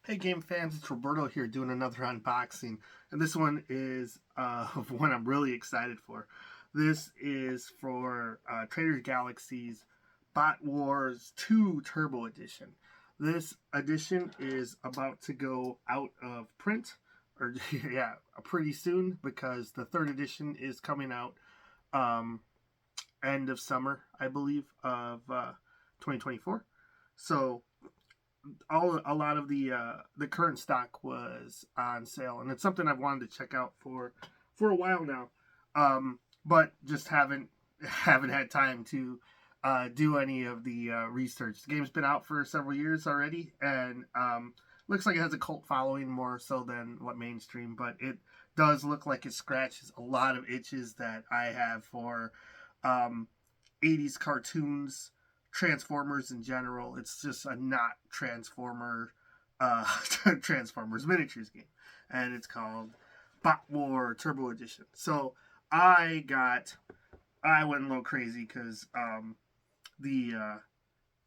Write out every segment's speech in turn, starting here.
Hey game fans, it's Roberto here doing another unboxing, and this one is one I'm really excited for. This is for Trader Galaxy's Bot Wars 2 Turbo Edition. This edition is about to go out of print, or yeah, pretty soon, because the third edition is coming out um, end of summer, I believe, of 2024. So a lot of the current stock was on sale, and it's something I've wanted to check out for a while now, but just haven't had time to do any of the research. The game's been out for several years already, and looks like it has a cult following more so than what mainstream, but it does look like it scratches a lot of itches that I have for um, 80s cartoons, Transformers in general. It's just a not Transformers miniatures game, and it's called Bot War Turbo Edition. So I got I went a little crazy because the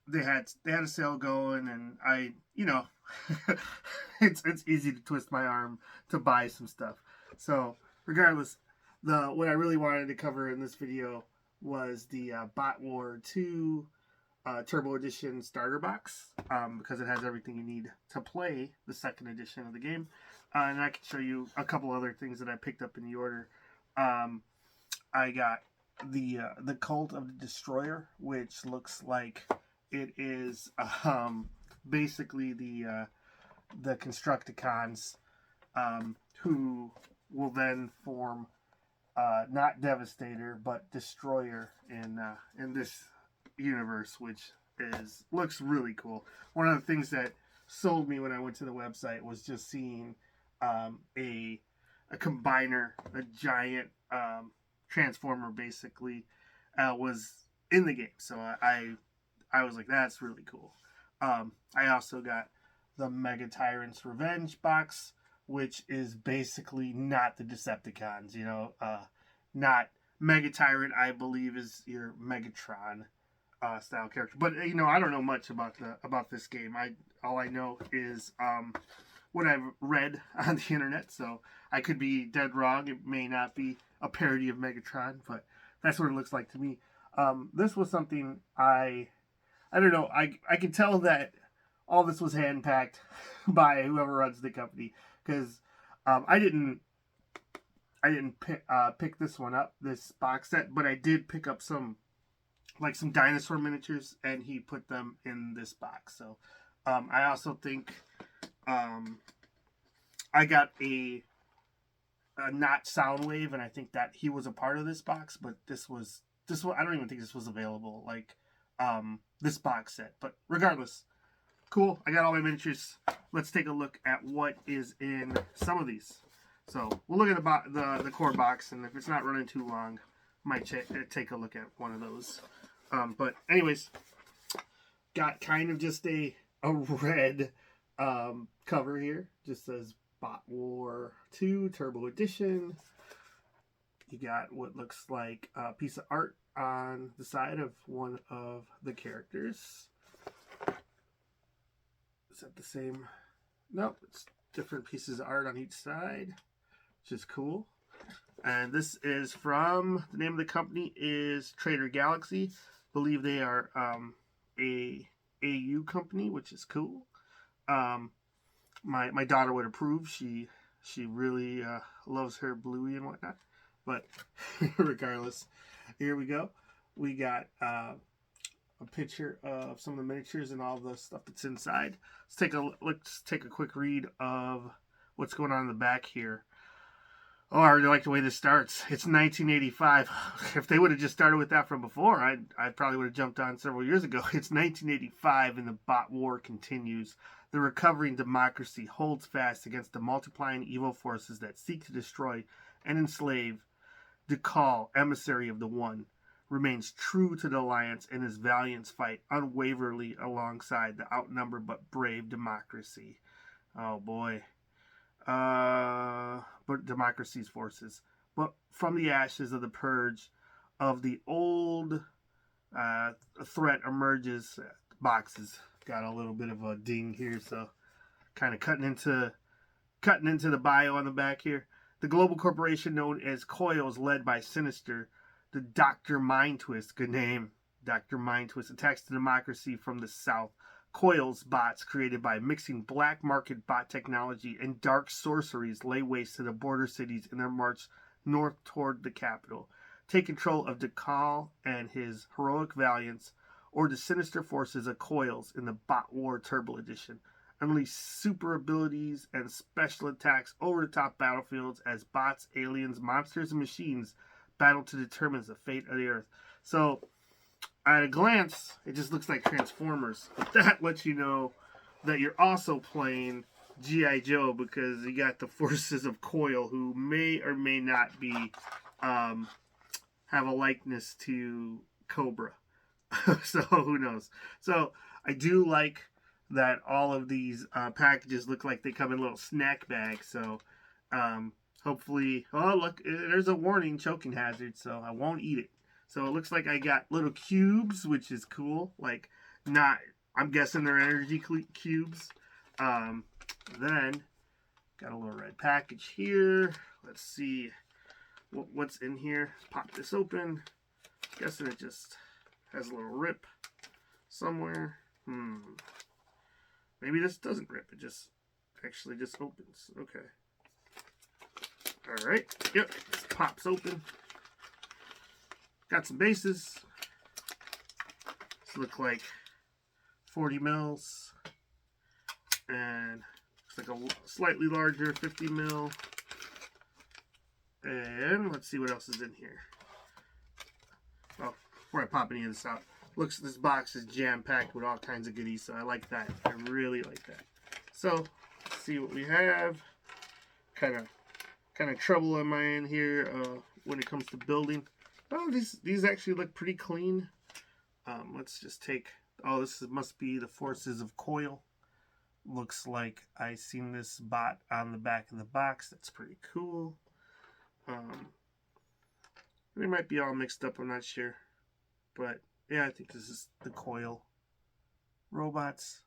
they had a sale going, and it's easy to twist my arm to buy some stuff. So regardless, the what I really wanted to cover in this video was the Bot War 2 Turbo Edition starter box, because it has everything you need to play the second edition of the game. And I can show you a couple other things that I picked up in the order. I got the Cult of the Destroyer, which looks like it is basically the Constructicons, who will then form not Devastator but Destroyer in this universe, which looks really cool. One of the things that sold me when I went to the website was just seeing a combiner, a giant transformer, basically was in the game. So I was like, that's really cool. I also got the Mega Tyrant's Revenge box, which is basically not the Decepticons. Not Mega Tyrant, I believe, is your Megatron style character. But I don't know much about this game. All I know is what I've read on the internet. So I could be dead wrong. It may not be a parody of Megatron, but that's what it looks like to me. This was something I don't know. I can tell that all this was hand packed by whoever runs the company, because I didn't pick this one up, this box set, but I did pick up some dinosaur miniatures, and he put them in this box. So I also think I got a not Soundwave, and I think that he was a part of this box, but this was I don't even think this was available, this box set. But regardless, cool. I got all my miniatures. Let's take a look at what is in some of these. So we'll look at the core box, and if it's not running too long, might take a look at one of those. But anyways, got kind of just a red cover here. Just says Bot War 2 Turbo Edition. You got what looks like a piece of art on the side of one of the characters. Is that the same? Nope, it's different pieces of art on each side, which is cool. And this is from, the name of the company is Trader Galaxy. I believe they are a AU company, which is cool. My daughter would approve. She really loves her Bluey and whatnot. But regardless, here we go. We got a picture of some of the miniatures and all the stuff that's inside. Let's take a quick read of what's going on in the back here. Oh, I really like the way this starts. It's 1985. If they would have just started with that from before, I probably would have jumped on several years ago. It's 1985, and the bot war continues. The recovering democracy holds fast against the multiplying evil forces that seek to destroy and enslave. Dekal, emissary of the One, remains true to the Alliance in his valiant fight unwaveringly alongside the outnumbered but brave democracy. Oh boy. But democracy's forces. But from the ashes of the purge of the old threat emerges. Boxes got a little bit of a ding here, so kind of cutting into the bio on the back here. The global corporation known as Coils, led by Sinister, the Dr. Mind Twist, good name, Dr. Mind Twist, attacks the democracy from the south. Coils bots, created by mixing black market bot technology and dark sorceries, lay waste to the border cities in their march north toward the capital. Take control of Dekal and his heroic valiance, or the sinister forces of Coils in the Bot War Turbo Edition. Unleash super abilities and special attacks over the top battlefields as bots, aliens, monsters, and machines battle to determine the fate of the Earth. So, at a glance, it just looks like Transformers. But that lets you know that you're also playing G.I. Joe, because you got the forces of Coil, who may or may not be have a likeness to Cobra. So who knows? So I do like that all of these packages look like they come in little snack bags. So hopefully, oh look, there's a warning, choking hazard, so I won't eat it. So it looks like I got little cubes, which is cool. Like, not, I'm guessing they're energy cubes. Then got a little red package here. Let's see what's in here. Pop this open. Guessing it just has a little rip somewhere. Maybe this doesn't rip. It just actually just opens. Okay. All right. Yep. This pops open. Got some bases. This look like 40 mils. And looks like a slightly larger 50 mil. And let's see what else is in here. Oh, before I pop any of this out, this box is jam-packed with all kinds of goodies, so I like that. I really like that. So, let's see what we have. Kind of trouble am I in here when it comes to building. Oh, these actually look pretty clean. Let's just take, oh, this must be the forces of Coil. Looks like I seen this bot on the back of the box. That's pretty cool. They might be all mixed up, I'm not sure. But yeah, I think this is the Coil robots.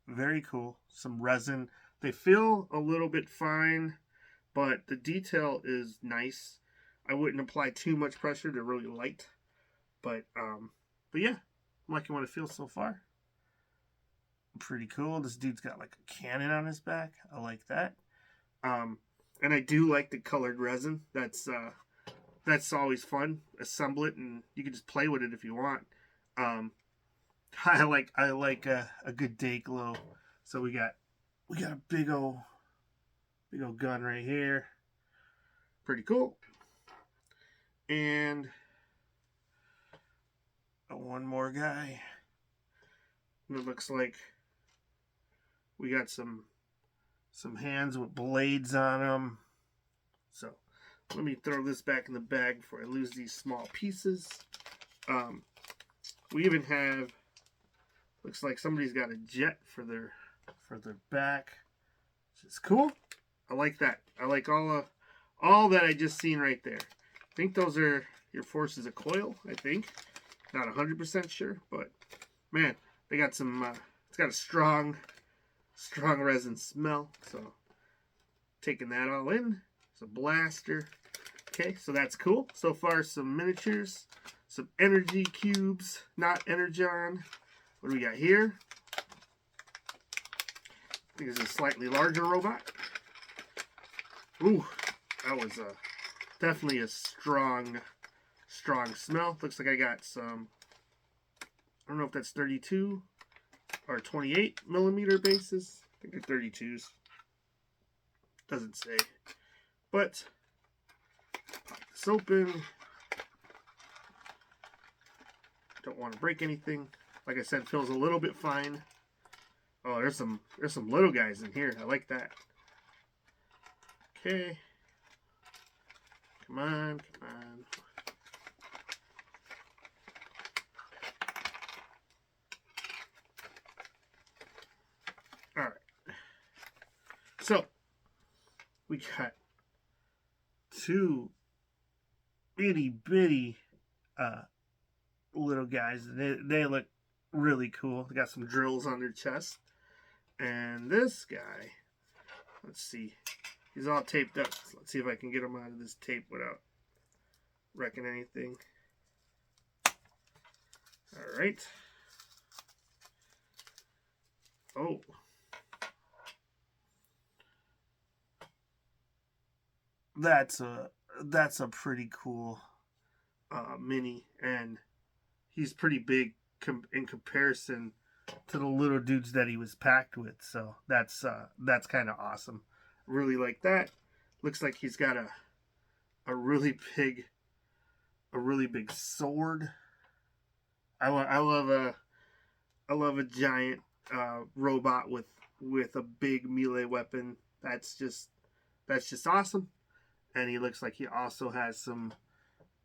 Very cool. Some resin. They feel a little bit fine, but the detail is nice. I wouldn't apply too much pressure. They're really light. But yeah, I'm liking what it feels so far. Pretty cool. This dude's got like a cannon on his back. I like that. And I do like the colored resin. That's always fun. Assemble it, and you can just play with it if you want. I like a good day glow. So we got a big old gun right here. Pretty cool. And one more guy. And it looks like we got some hands with blades on them. So let me throw this back in the bag before I lose these small pieces. We even have, looks like somebody's got a jet for their back, which is cool. I like that. I like all that I just seen right there. I think those are your forces of Coil, I think. Not 100% sure, but man, they got some, it's got a strong resin smell. So taking that all in. It's a blaster. Okay, so that's cool. So far, some miniatures, some energy cubes, not energon. What do we got here? I think it's a slightly larger robot. Ooh, that was definitely a strong smell. Looks like I got some, I don't know if that's 32 or 28 millimeter bases. I think they're 32s. Doesn't say. But pop this open. Don't want to break anything. Like I said, feels a little bit fine. Oh, there's some little guys in here. I like that. Okay. Come on. All right. So we got two itty bitty little guys. They look really cool. They got some drills on their chest, And this guy, let's see, he's all taped up. So let's see if I can get him out of this tape without wrecking anything. All right. Oh. That's a pretty cool mini, and he's pretty big in comparison to the little dudes that he was packed with. So that's kind of awesome. Really like that. Looks like he's got a really big sword. I love a giant robot with a big melee weapon. That's just awesome. And he looks like he also has some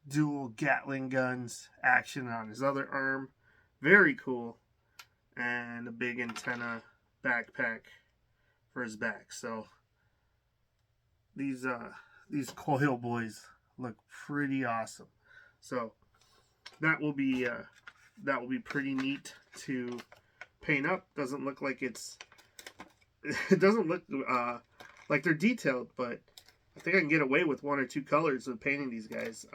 dual Gatling guns action on his other arm. Very cool. And a big antenna backpack for his back. So these coil boys look pretty awesome. So that will be pretty neat to paint up. Doesn't look like it doesn't look like they're detailed, but I think I can get away with 1 or 2 colors of painting these guys,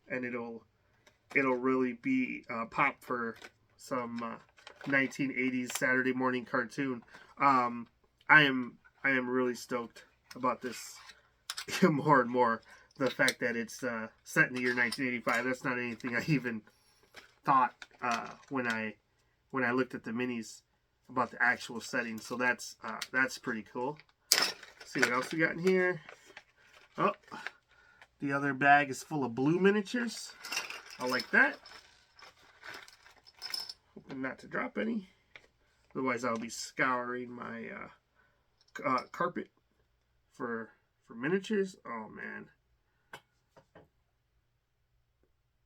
and it'll really be pop for some 1980s Saturday morning cartoon. I am really stoked about this more and more. The fact that it's set in the year 1985. That's not anything I even thought when I looked at the minis about the actual setting. So that's pretty cool. Let's see what else we got in here. Oh, the other bag is full of blue miniatures. I like that. Hoping not to drop any. Otherwise, I'll be scouring my carpet for miniatures. Oh, man.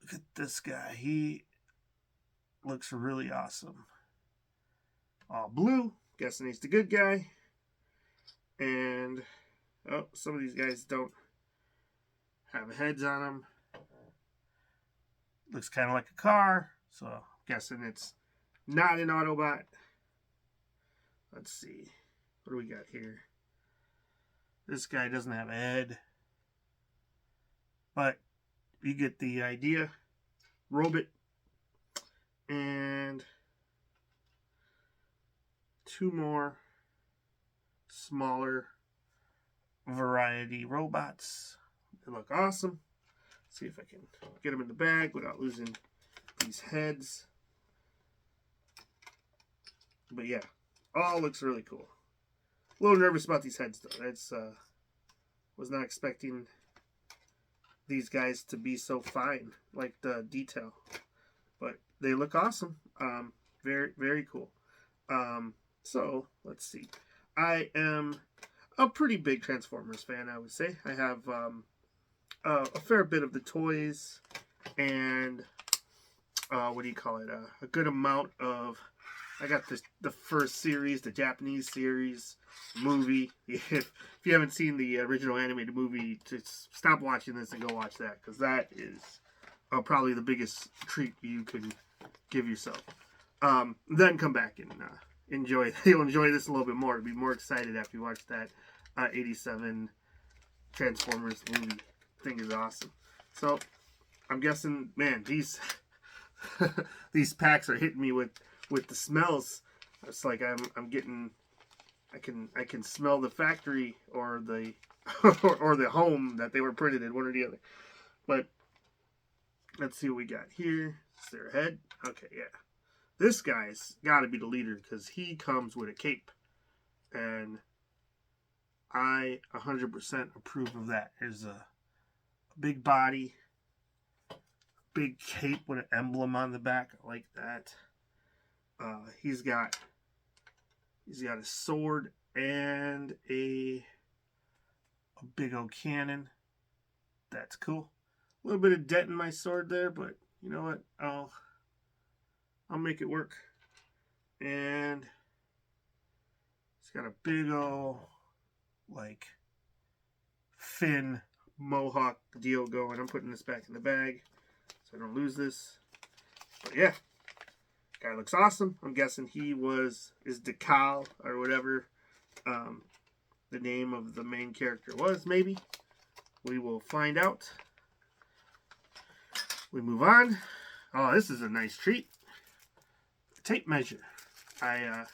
Look at this guy. He looks really awesome. All blue. Guessing he's the good guy. And oh, some of these guys don't have heads on them. Looks kind of like a car, so I'm guessing it's not an Autobot. Let's see. What do we got here? This guy doesn't have a head, but you get the idea. Robot. And 2 more smaller variety robots. They look awesome. Let's see if I can get them in the bag without losing these heads. But yeah, all looks really cool. A little nervous about these heads though. That's was not expecting these guys to be so fine, like the detail. But they look awesome. Very, very cool. So let's see. I am a pretty big Transformers fan, I would say. I have a fair bit of the toys and what do you call it? A good amount of. I got the first series, the Japanese series, movie. If you haven't seen the original animated movie, just stop watching this and go watch that, because that is probably the biggest treat you can give yourself. Then come back and enjoy. You'll enjoy this a little bit more. You'll be more excited after you watch that 87 Transformers movie. Thing is awesome. So I'm guessing, man, these these packs are hitting me with the smells. It's like I'm getting. I can smell the factory or the or the home that they were printed in, one or the other. But let's see what we got here. Is there a head? Okay, yeah. This guy's got to be the leader because he comes with a cape, and I 100% approve of that. There's a big body, big cape with an emblem on the back. I like that. He's got a sword and a big old cannon. That's cool. A little bit of dent in my sword there, but you know what? I'll make it work. And it's got a big old like fin mohawk deal going. I'm putting this back in the bag so I don't lose this. But yeah, Guy looks awesome. I'm guessing he is Decal or whatever the name of the main character was, maybe. We will find out. We move on. Oh, this is a nice treat. Tape measure. I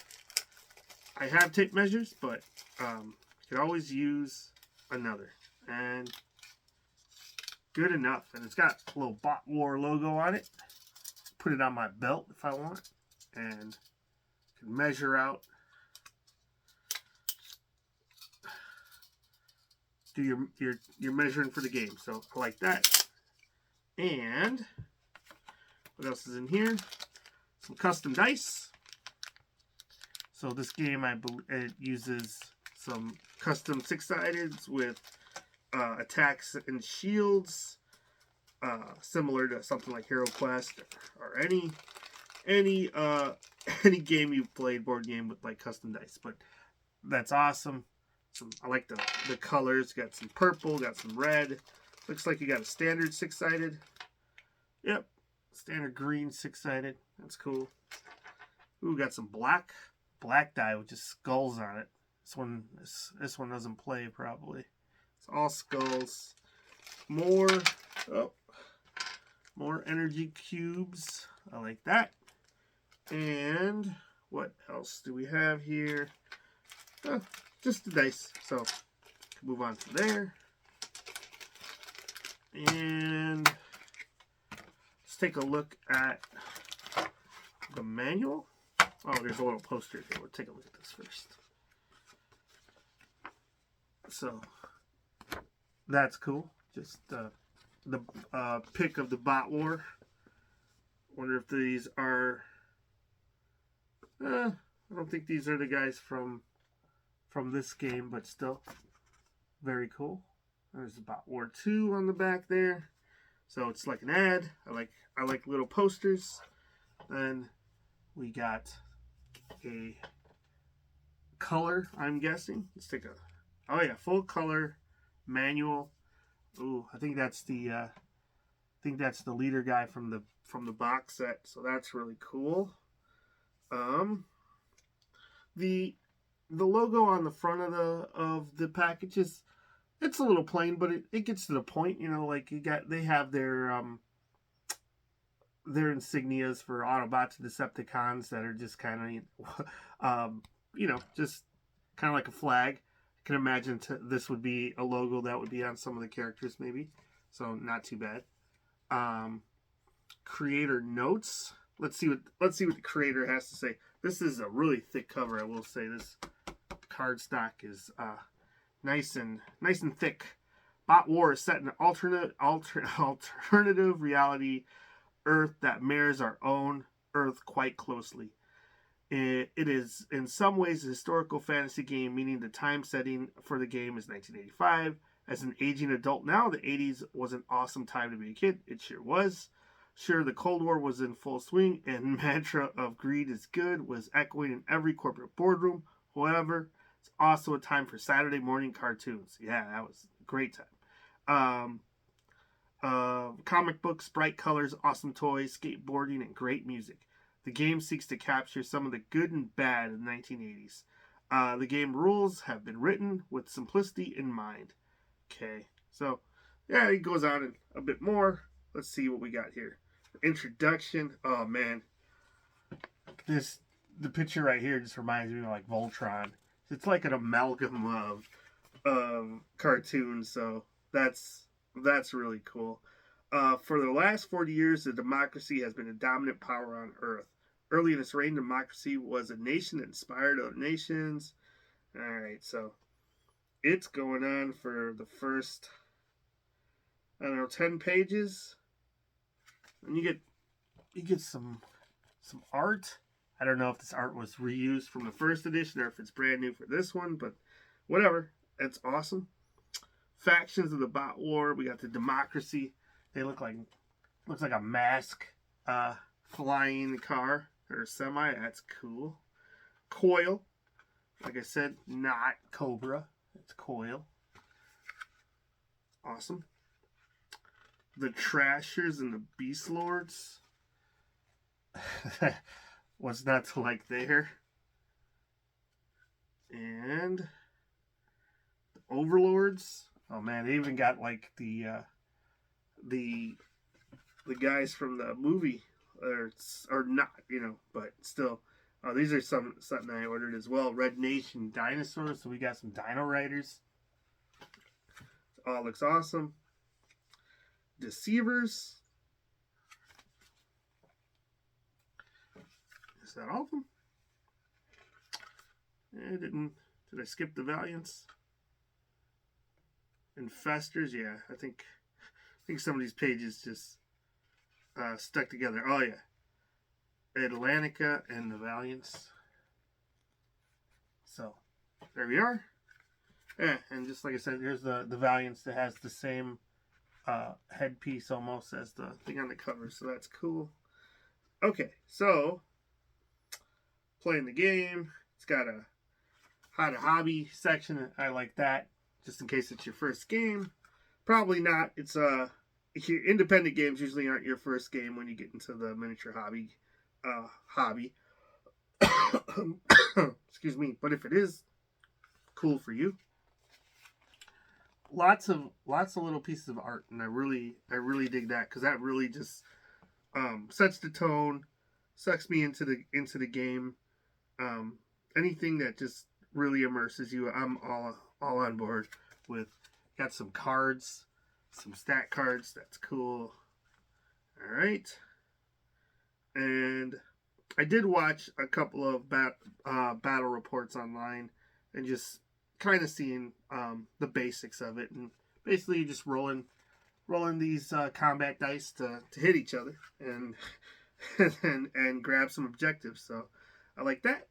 have tape measures, but you could always use another. And good enough. And it's got a little Bot War logo on it. Put it on my belt if I want. And can measure out. Do your measuring for the game. So I like that. And what else is in here? Some custom dice. So this game, it uses some custom 6-sideds with attacks and shields, similar to something like Hero Quest or any game you've played, board game with like custom dice. But that's awesome. I like the colors. Got some purple, got some red. Looks like you got a standard 6-sided. Yep, standard green 6-sided. That's cool. Ooh, got some black die with just skulls on it. This one doesn't play probably. It's all skulls. More energy cubes. I like that. And what else do we have here? Just the dice. So move on to there. And let's take a look at the manual. Oh, there's a little poster here. We'll take a look at this first. So that's cool. Just the pick of the Bot War. Wonder if these are. I don't think these are the guys from this game, but still very cool. There's the Bot War 2 on the back there. So it's like an ad. I like little posters. Then we got a color, I'm guessing. Let's take full color manual. Ooh, I think that's the leader guy from the box set. So that's really cool. The logo on the front of the package it's a little plain, but it gets to the point. You know, like they have their insignias for Autobots and Decepticons that are just kind of, just kind of like a flag. I can imagine this would be a logo that would be on some of the characters, maybe. So not too bad. Creator notes. Let's see what the creator has to say. This is a really thick cover. I will say this cardstock is nice and thick. Bot War is set in an alternative reality Earth that mirrors our own Earth quite closely. It is in some ways a historical fantasy game, meaning the time setting for the game is 1985. As an aging adult now, the 80s was an awesome time to be a kid. It sure was. Sure, the Cold War was in full swing, and mantra of greed is good was echoing in every corporate boardroom. However, it's also a time for Saturday morning cartoons. Yeah, that was a great time. Comic books, bright colors, awesome toys, skateboarding, and great music. The game seeks to capture some of the good and bad of the 1980s. The game rules have been written with simplicity in mind. Okay, so yeah, it goes on a bit more. Let's see what we got here. Introduction. Oh man, the picture right here just reminds me of like Voltron. It's like an amalgam of cartoons. So that's really cool. For the last 40 years, the democracy has been a dominant power on Earth. Early in its reign, democracy was a nation that inspired other nations. All right, so it's going on for the first, 10 pages. And you get some art. I don't know if this art was reused from the first edition or if it's brand new for this one, but whatever. It's awesome. Factions of the Bot War. We got the democracy. They looks like a mask flying car or semi. That's cool. Coil. Like I said, not Cobra. It's Coil. Awesome. The Trashers and the Beast Lords. what's not to like there. And the Overlords. Oh man, they even got like the guys from the movie, or not, you know, but still. Oh, these are something I ordered as well. Red Nation dinosaurs. So we got some Dino Riders. All looks awesome. Deceivers. Is that all of them? Did I skip the Valiants? Infestors, yeah. I think some of these pages just stuck together. Oh yeah. Atlantica and the Valiants. So there we are. Yeah, and just like I said, here's the Valiants that has the same headpiece almost as the thing on the cover, so that's cool. Okay, so playing the game. It's got a how to hobby section. I like that, just in case it's your first game. Probably not. It's independent games usually aren't your first game when you get into the miniature hobby. Excuse me. But if it is, cool for you. Lots of little pieces of art, and I really dig that, because that really just sets the tone, sucks me into the game. Anything that just really immerses you, I'm all on board with. Got some cards, some stat cards. That's cool. All right. And I did watch a couple of battle reports online, and just kind of seeing the basics of it, and basically just rolling these combat dice to hit each other and and grab some objectives. So I like that.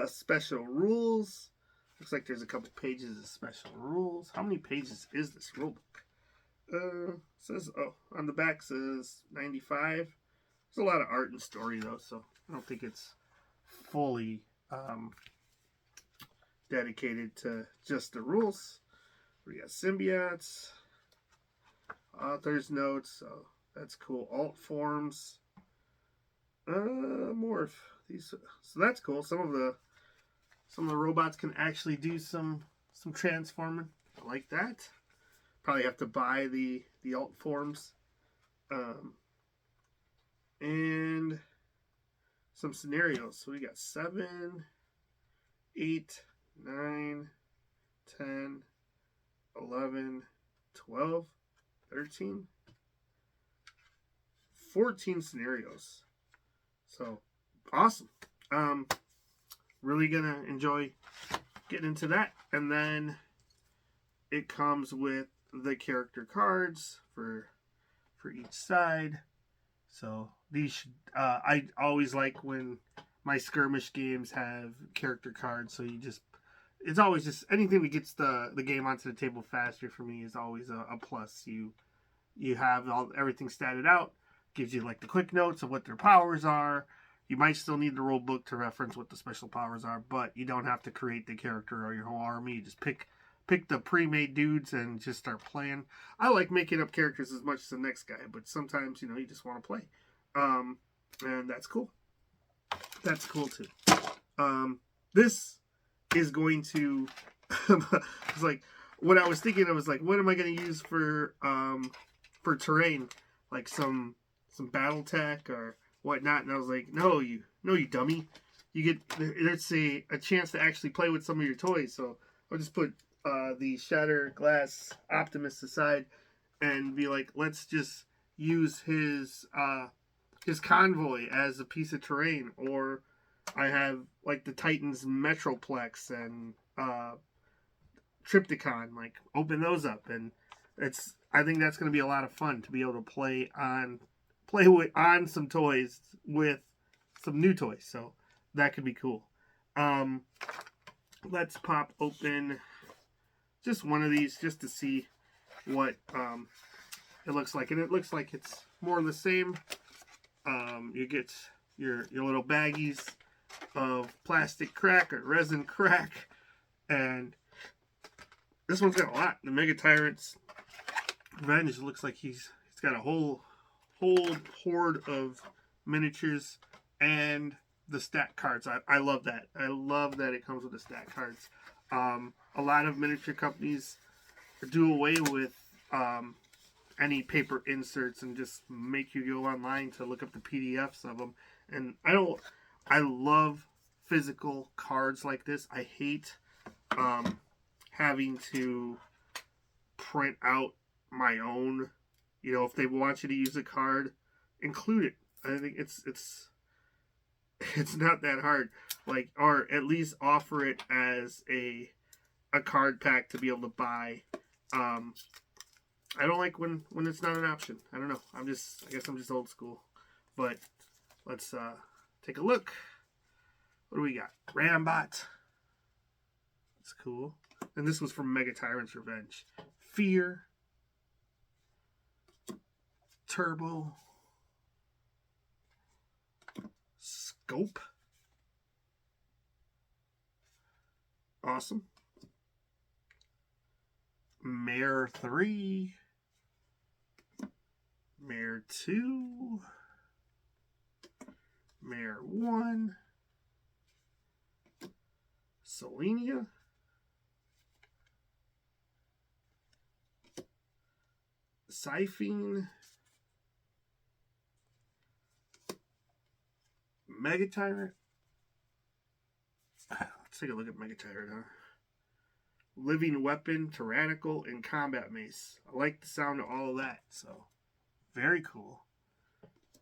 Special rules. Looks like there's a couple pages of special rules. How many pages is this rule book? Says, oh, on the back says 95. There's a lot of art and story though, so I don't think it's fully dedicated to just the rules. We got symbiotes, author's notes, so that's cool. Alt forms, morph. These, so that's cool. Some of the robots can actually do some transforming. I like that. Probably have to buy the alt forms. And some scenarios. So we got 7, 8, 9, 10, 11, 12, 13, 14 scenarios. So awesome. Really gonna enjoy getting into that. And then it comes with the character cards for each side. So these should, I always like when my skirmish games have character cards. So it's always just anything that gets the game onto the table faster for me is always a plus. You have everything statted out, gives you like the quick notes of what their powers are. You might still need the rule book to reference what the special powers are, but you don't have to create the character or your whole army. You just pick the pre-made dudes and just start playing. I like making up characters as much as the next guy, but sometimes, you just want to play. And that's cool. That's cool too. This is going to, it's like, what I was thinking, I was like, what am I going to use for terrain? Like some battle tech or whatnot. And I was like, no, you dummy. You get, let's say, a chance to actually play with some of your toys. So I'll just put the Shatter Glass Optimus aside and be like, let's just use his convoy as a piece of terrain. Or I have like the Titans Metroplex and Triptychon, like open those up, and I think that's going to be a lot of fun to be able to play on some toys with some new toys. So that could be cool. Let's pop open just one of these just to see what it looks like, and it looks like it's more of the same. You get your little baggies of plastic crack or resin crack, and this one's got a lot. The Mega Tyrant's Revenge looks like he's got a whole horde of miniatures and the stack cards. I love that. I love that it comes with the stack cards. A lot of miniature companies do away with any paper inserts and just make you go online to look up the PDFs of them. And I love physical cards like this. I hate having to print out my own. You know, if they want you to use a card, include it. I think it's not that hard. Like, or at least offer it as a card pack to be able to buy. I don't like when it's not an option. I don't know. I guess I'm just old school. But let's take a look. What do we got? Rambot. That's cool. And this was from Mega Tyrant's Revenge. Fear. Turbo. Scope. Awesome. Mare 3. Mare 2. Mare 1. Selenia. Siphene. Mega Tyrant. Let's take a look at Mega Tyrant, huh? Living Weapon, Tyrannical, and Combat Mace. I like the sound of all of that, so very cool.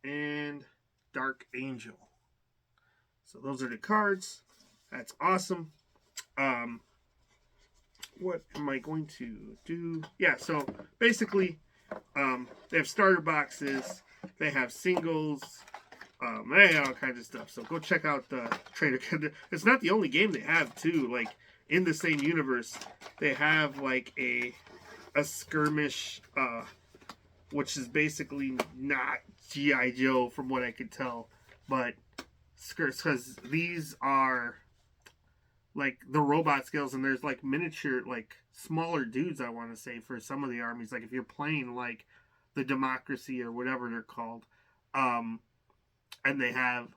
And Dark Angel. So those are the cards. That's awesome. What am I going to do? Yeah, so basically, they have starter boxes. They have singles. They have all kinds of stuff. So go check out the Trader. It's not the only game they have, too. Like, in the same universe, they have, like, a skirmish, which is basically not G.I. Joe, from what I could tell. But, because these are, like, the robot skills, and there's, like, miniature, like, smaller dudes, I want to say, for some of the armies. Like, if you're playing, like, the Democracy or whatever they're called, and they have,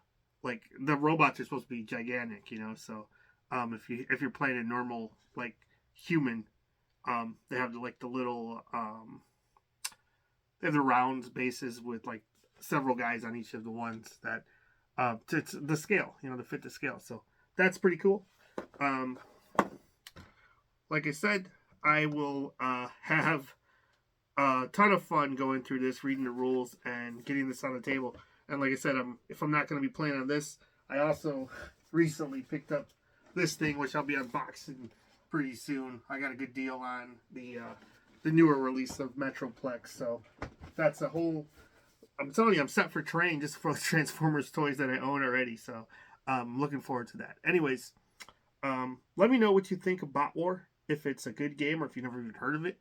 like, the robots are supposed to be gigantic, you know, so if you're playing a normal, like, human, they have the little they have the round bases with, like, several guys on each of the ones that to the scale, you know, to fit the scale. So that's pretty cool. Like I said, I will have a ton of fun going through this, reading the rules, and getting this on the table. And like I said, if I'm not going to be playing on this, I also recently picked up this thing, which I'll be unboxing pretty soon. I got a good deal on the newer release of Metroplex, so that's a whole. I'm telling you, I'm set for terrain just for the Transformers toys that I own already. So I'm looking forward to that. Anyways, let me know what you think of Bot War. If it's a good game, or if you've never even heard of it.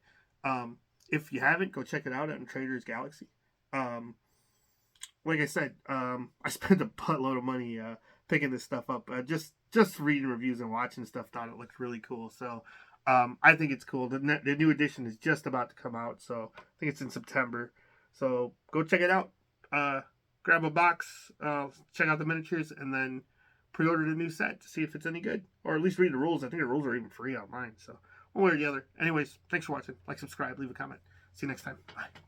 If you haven't, go check it out on Traders Galaxy. Like I said, I spent a buttload of money picking this stuff up. Just reading reviews and watching stuff, thought it looked really cool. So I think it's cool. The new edition is just about to come out, so I think it's in September. So go check it out. Grab a box, check out the miniatures, and then pre-order the new set to see if it's any good. Or at least read the rules. I think the rules are even free online. So one way or the other. Anyways, thanks for watching. Like, subscribe, leave a comment. See you next time. Bye.